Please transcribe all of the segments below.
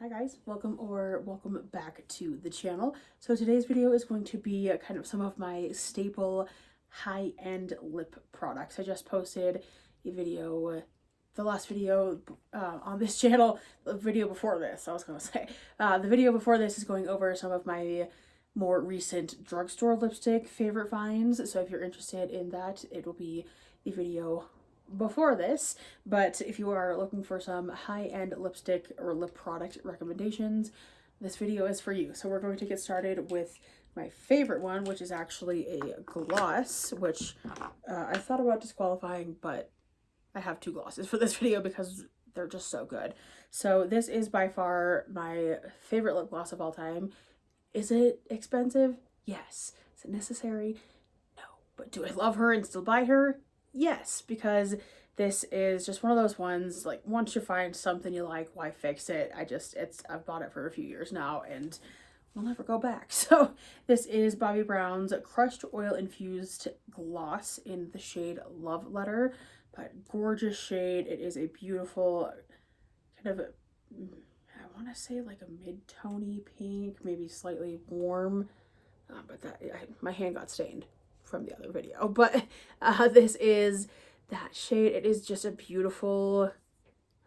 Hi guys, welcome back to the channel. So today's video is going to be kind of some of my staple high-end lip products. I just posted a video, the last video on this channel, the video before this, I was gonna say. The video before this is going over some of my more recent drugstore lipstick favorite finds. So if you're interested in that, it will be the video before this. But if you are looking for some high-end lipstick or lip product recommendations, this video is for you. So we're going to get started with my favorite one, which is actually a gloss, which I thought about disqualifying, but I have two glosses for this video because they're just so good. So this is by far my favorite lip gloss of all time. Is it expensive? Yes. Is it necessary? No. But do I love her and still buy her? Yes, because this is just one of those ones, like, once you find something you like, why fix it? I've bought it for a few years now and we'll never go back. So this is Bobbi Brown's Crushed Oil Infused Gloss in the shade Love Letter, but gorgeous shade. It is a beautiful kind of, I want to say like a mid-tony pink, maybe slightly warm, but my hand got stained from the other video, but this is that shade. It is just a beautiful,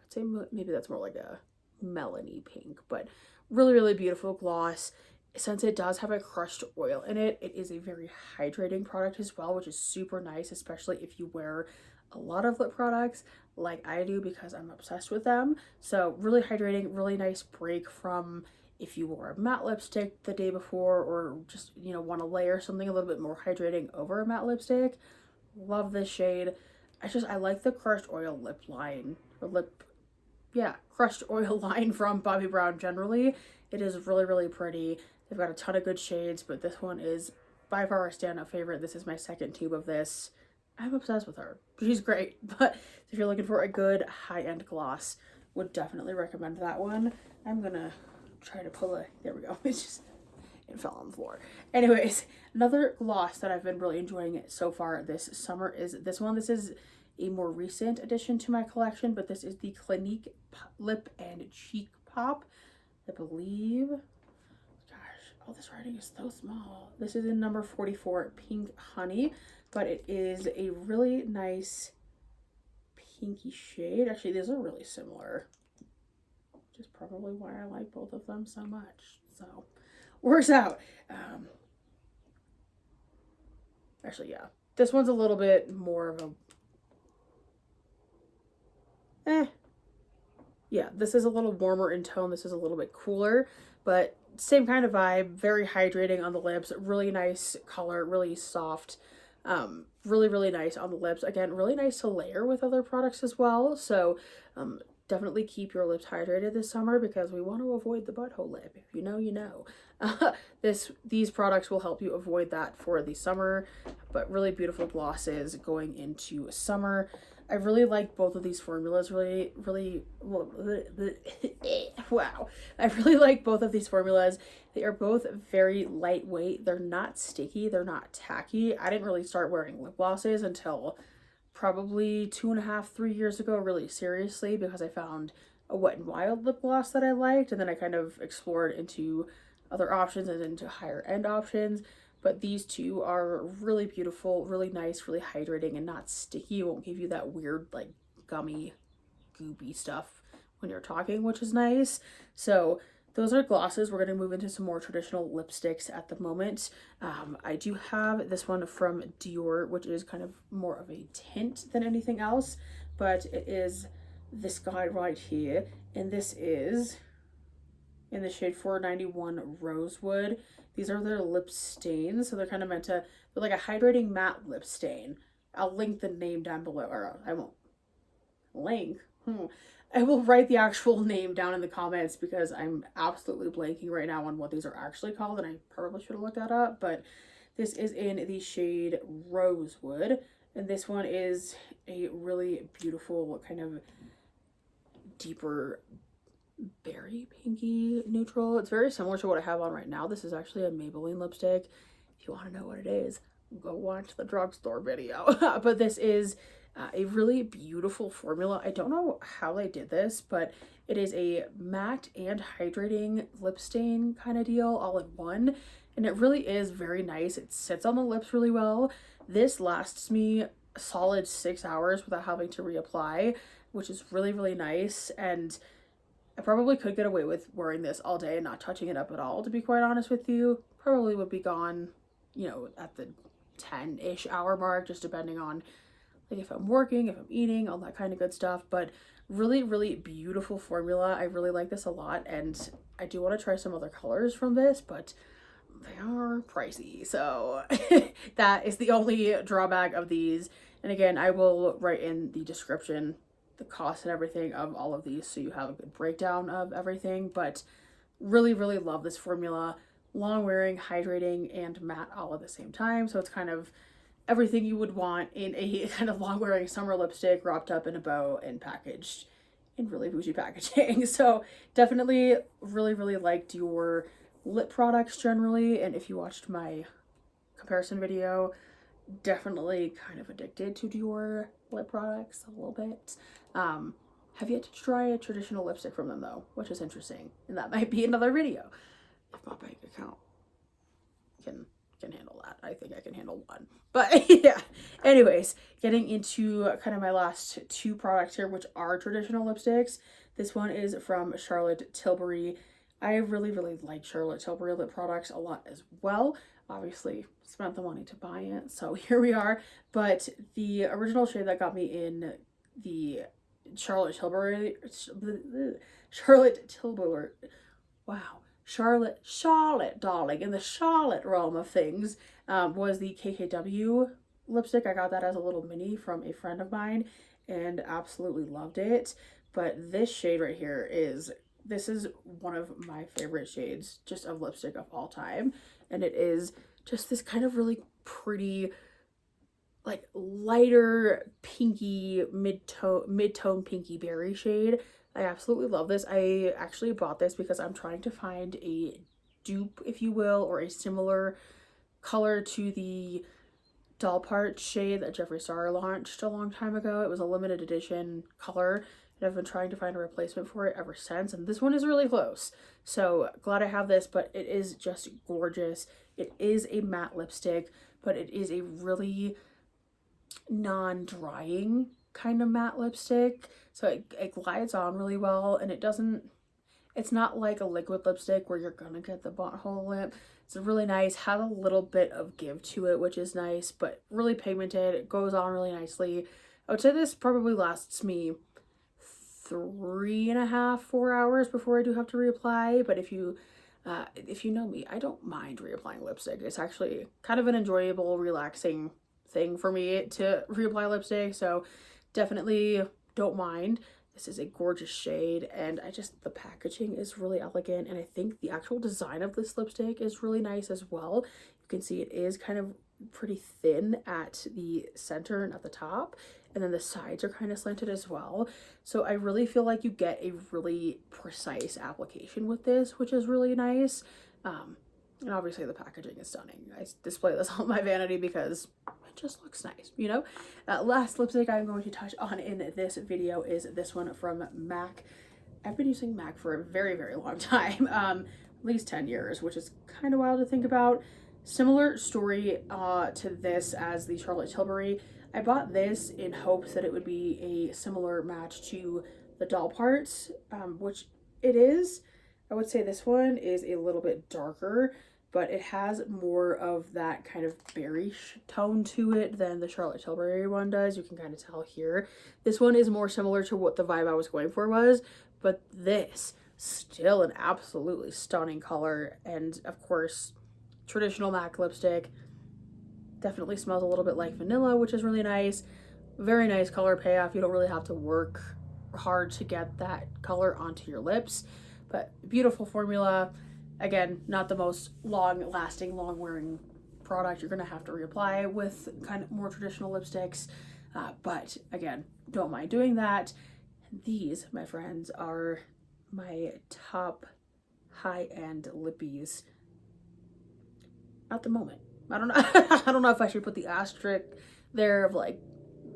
I'd say maybe that's more like a melony pink, but really beautiful gloss. Since it does have a crushed oil in it, it is a very hydrating product as well, which is super nice, especially if you wear a lot of lip products like I do, because I'm obsessed with them. So really hydrating, really nice break from if you wore a matte lipstick the day before, or just, you know, want to layer something a little bit more hydrating over a matte lipstick. Love this shade. I like the crushed oil lip line, or crushed oil line from Bobbi Brown generally. It is really pretty. They've got a ton of good shades, but this one is by far a standout favorite. This is my second tube of this. I'm obsessed with her. She's great. But if you're looking for a good high-end gloss, would definitely recommend that one. I'm gonna try to pull a, there we go. It fell on the floor. Anyways, another gloss that I've been really enjoying so far this summer is this one. This is a more recent addition to my collection, but this is the Clinique Lip and Cheek Pop. I believe, gosh, all this writing is so small. This is in number 44, Pink Honey, but it is a really nice pinky shade. Actually, these are really similar, which is probably why I like both of them so much. So, works out. Actually, yeah. This one's a little bit more of a, yeah, this is a little warmer in tone. This is a little bit cooler, but same kind of vibe. Very hydrating on the lips. Really nice color, really soft. Really nice on the lips. Again, really nice to layer with other products as well. So, definitely keep your lips hydrated this summer, because we want to avoid the butthole lip. If you know, you know. These products will help you avoid that for the summer, but really beautiful glosses going into summer. I really like both of these formulas. Wow. I really like both of these formulas. They are both very lightweight. They're not sticky. They're not tacky. I didn't really start wearing lip glosses until probably 2.5, 3 years ago, really seriously, because I found a Wet n Wild lip gloss that I liked, and then I kind of explored into other options and into higher end options. But these two are really beautiful, really nice, really hydrating, and not sticky. It won't give you that weird, like, gummy, goopy stuff when you're talking, which is nice. So those are glosses. We're going to move into some more traditional lipsticks at the moment. I do have this one from Dior, which is kind of more of a tint than anything else, but it is this guy right here, and this is in the shade 491 Rosewood. These are their lip stains, so they're kind of meant to, they're like a hydrating matte lip stain. I'll link the name down below, or I won't link. I will write the actual name down in the comments, because I'm absolutely blanking right now on what these are actually called, and I probably should have looked that up. But this is in the shade Rosewood, and this one is a really beautiful kind of deeper berry pinky neutral. It's very similar to what I have on right now. This is actually a Maybelline lipstick. If you want to know what it is, go watch the drugstore video. But this is a really beautiful formula. I don't know how they did this, but It is a matte and hydrating lip stain kind of deal all in one. And it really is very nice. It sits on the lips really well. This lasts me a solid 6 hours without having to reapply, which is really, really nice. And I probably could get away with wearing this all day and not touching it up at all, to be quite honest with you. Probably would be gone, you know, at the 10-ish hour mark, just depending on like if I'm working, if I'm eating, all that kind of good stuff. But really, really beautiful formula. I really like this a lot, and I do want to try some other colors from this, but they are pricey. So that is the only drawback of these. And again, I will write in the description the cost and everything of all of these so you have a good breakdown of everything. But really, really love this formula. Long wearing, hydrating, and matte all at the same time. So it's kind of everything you would want in a kind of long wearing summer lipstick wrapped up in a bow and packaged in really bougie packaging. So definitely really, really liked your lip products generally. And if you watched my comparison video, definitely kind of addicted to Dior lip products a little bit. Have yet to try a traditional lipstick from them though, which is interesting, and that might be another video if my bank account can handle that. I think I can handle one, but yeah. Anyways, getting into kind of my last two products here, which are traditional lipsticks. This one is from Charlotte Tilbury. I really, really like Charlotte Tilbury lip products a lot as well. Obviously spent the money to buy it, so here we are. But the original shade that got me in the Charlotte Tilbury, wow, Charlotte, darling, in the Charlotte realm of things, was the KKW lipstick. I got that as a little mini from a friend of mine and absolutely loved it. But this shade right here this is one of my favorite shades just of lipstick of all time. And it is just this kind of really pretty, like lighter pinky, mid-tone pinky berry shade. I absolutely love this. I actually bought this because I'm trying to find a dupe, if you will, or a similar color to the Doll Part shade that Jeffree Star launched a long time ago. It was a limited edition color, and I've been trying to find a replacement for it ever since, and this one is really close. So glad I have this, but it is just gorgeous. It is a matte lipstick, but it is a really non-drying kind of matte lipstick, so it glides on really well, and it's not like a liquid lipstick where you're gonna get the butthole lip. It's really nice, has a little bit of give to it, which is nice, but really pigmented. It goes on really nicely. I would say this probably lasts me 3.5, 4 hours before I do have to reapply. But if you know me, I don't mind reapplying lipstick. It's actually kind of an enjoyable, relaxing thing for me to reapply lipstick, so definitely don't mind. This is a gorgeous shade, and the packaging is really elegant, and I think the actual design of this lipstick is really nice as well. You can see it is kind of pretty thin at the center and at the top, and then the sides are kind of slanted as well. So I really feel like you get a really precise application with this, which is really nice. And obviously the packaging is stunning. I display this on my vanity because it just looks nice, you know? Last lipstick I'm going to touch on in this video is this one from MAC. I've been using MAC for a very, very long time, at least 10 years, which is kind of wild to think about. Similar story to this as the Charlotte Tilbury. I bought this in hopes that it would be a similar match to the Doll Parts, which it is. I would say this one is a little bit darker, but it has more of that kind of berry tone to it than the Charlotte Tilbury one does. You can kind of tell here. This one is more similar to what the vibe I was going for was, but this, still an absolutely stunning color. And of course, traditional MAC lipstick. Definitely smells a little bit like vanilla, which is really nice. Very nice color payoff. You don't really have to work hard to get that color onto your lips, but beautiful formula. Again, not the most long-lasting, long-wearing product. You're gonna have to reapply with kind of more traditional lipsticks, but again, don't mind doing that. These, my friends, are my top high-end lippies at the moment. I don't know. I don't know if I should put the asterisk there of like,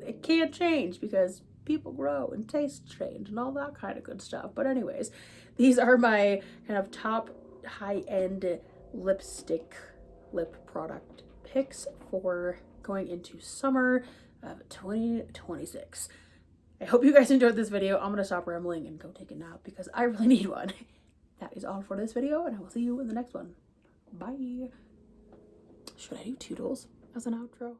it can't change, because people grow and tastes change and all that kind of good stuff. But anyways, these are my kind of top high-end lipstick lip product picks for going into summer of 2026. I hope you guys enjoyed this video. I'm gonna stop rambling and go take a nap because I really need one. That is all for this video, and I will see you in the next one. Bye. Should I do toodles as an outro?